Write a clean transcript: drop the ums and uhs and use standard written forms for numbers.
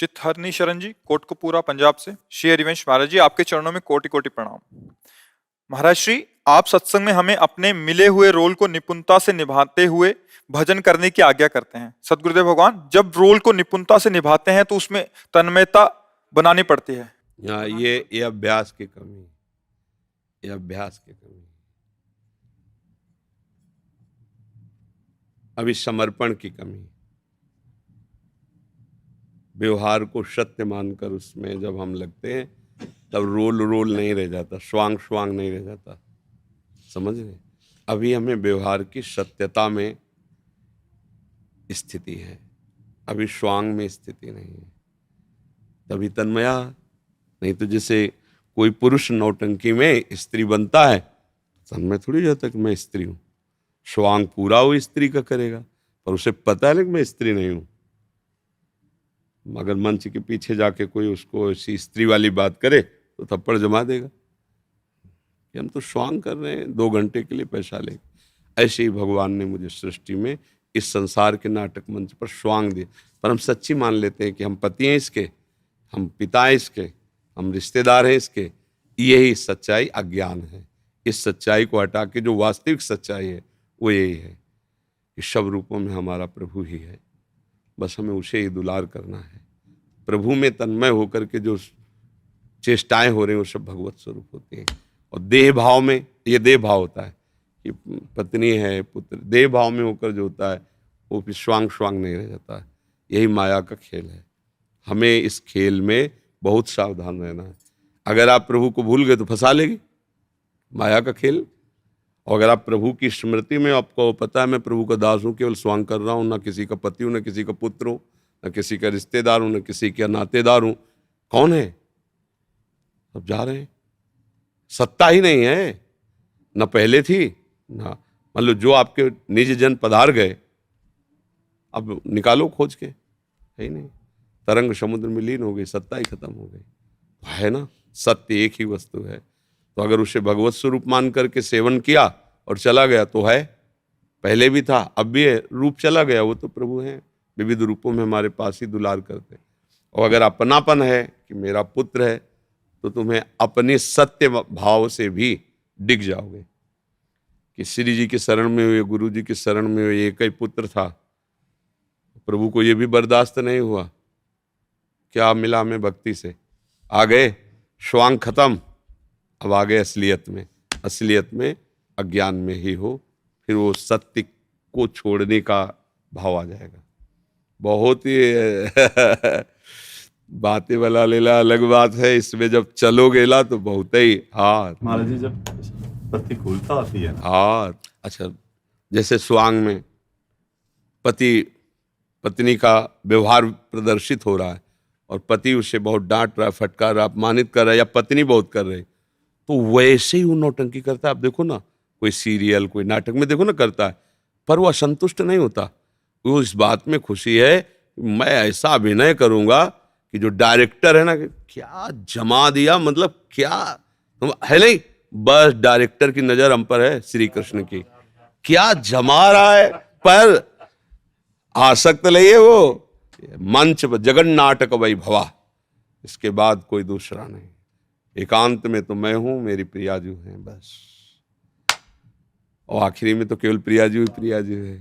चित्तहरनी शरण जी, कोटकपूरा पंजाब से। श्री हरिवंश महाराज जी, आपके चरणों में कोटि कोटि प्रणाम। महाराज श्री, आप सत्संग में हमें अपने मिले हुए रोल को निपुणता से निभाते हुए भजन करने की आज्ञा करते हैं। सतगुरुदेव भगवान, जब रोल को निपुणता से निभाते हैं तो उसमें तन्मयता बनानी पड़ती है। ये अभ्यास की कमी है, ये अभ्यास की कमी है। अभी समर्पण की कमी है। व्यवहार को सत्य मानकर उसमें जब हम लगते हैं तब रोल नहीं रह जाता, स्वांग नहीं रह जाता। समझ रहे? अभी हमें व्यवहार की सत्यता में स्थिति है, अभी स्वांग में स्थिति नहीं है, तभी तन्मया। नहीं तो जैसे कोई पुरुष नौटंकी में स्त्री बनता है, तन्मय थोड़ी जाता कि मैं स्त्री हूं। स्वांग पूरा वो स्त्री का करेगा, पर उसे पता है कि मैं स्त्री नहीं हूं। मगर मंच के पीछे जाके कोई उसको ऐसी स्त्री वाली बात करे तो थप्पड़ जमा देगा कि हम तो स्वांग कर रहे हैं, 2 घंटे के लिए पैसा ले। ऐसे ही भगवान ने मुझे सृष्टि में इस संसार के नाटक मंच पर स्वांग दिए। पर हम सच्ची मान लेते हैं कि हम पति हैं इसके, हम पिता हैं इसके, हम रिश्तेदार हैं इसके। यही सच्चाई अज्ञान है। इस सच्चाई को हटा के जो वास्तविक सच्चाई है वो यही है कि सब रूपों में हमारा प्रभु ही है, बस हमें उसे ही दुलार करना है। प्रभु में तन्मय होकर के जो चेष्टाएं हो रही हैं वो सब भगवत स्वरूप होती हैं। और देह भाव में, ये देह भाव होता है कि पत्नी है, पुत्र, देह भाव में होकर जो होता है वो फिर स्वांग नहीं रह जाता है। यही माया का खेल है। हमें इस खेल में बहुत सावधान रहना है। अगर आप प्रभु को भूल गए तो फंसा लेगी माया का खेल। और अगर आप प्रभु की स्मृति में, आपको पता है मैं प्रभु का दास हूँ, केवल स्वांग कर रहा हूँ, ना किसी का पति हूँ, ना किसी का पुत्र हूँ, ना किसी का रिश्तेदार हूँ, ना किसी का नातेदार हूँ, कौन है? सब जा रहे हैं। सत्ता ही नहीं है, न पहले थी ना। मतलब जो आपके निज जन पधार गए, अब निकालो खोज के, है ही नहीं। तरंग समुद्र में लीन हो गई, सत्ता ही खत्म हो गई। है ना, सत्य एक ही वस्तु है। तो अगर उसे भगवत स्वरूप मान करके सेवन किया और चला गया तो है, पहले भी था अब भी है, रूप चला गया, वो तो प्रभु हैं, विविध रूपों में हमारे पास ही दुलार करते। और अगर अपनापन है कि मेरा पुत्र है, तो तुम्हें अपने सत्य भाव से भी डिग जाओगे कि श्री जी की शरण में हुए, गुरु जी की शरण में हुए, एक ही पुत्र था, प्रभु को ये भी बर्दाश्त नहीं हुआ। क्या मिला हमें भक्ति से? आ गए, स्वांग खत्म, अब आ गए असलियत में। असलियत में अज्ञान में ही हो, फिर वो सत्य को छोड़ने का भाव आ जाएगा। बहुत ही बातें वाला लेला अलग बात है, इसमें जब चलोगेला तो बहुत ही हाथ महाराज जी, जब प्रतिकूलता आती है हाथ। अच्छा, जैसे स्वांग में पति पत्नी का व्यवहार प्रदर्शित हो रहा है और पति उसे बहुत डांट रहा है, फटकार रहा है, अपमानित कर रहा है, या पत्नी बहुत कर रही, तो वैसे ही वो नौटंकी करता है। आप देखो ना, कोई सीरियल, कोई नाटक में देखो ना करता है, पर वो असंतुष्ट नहीं होता। वो इस बात में खुशी है, मैं ऐसा अभिनय करूंगा कि जो डायरेक्टर है ना, क्या जमा दिया, मतलब क्या है, नहीं बस डायरेक्टर की नजर हम पर है, श्री कृष्ण की, क्या जमा रहा है। पर आसक्त नहीं है वो, मंच पर जगन नाटक वैभवा, इसके बाद कोई दूसरा नहीं। एकांत में तो मैं हूं, मेरी प्रियाजू हैं बस, और आखिरी में तो केवल प्रियाजू है।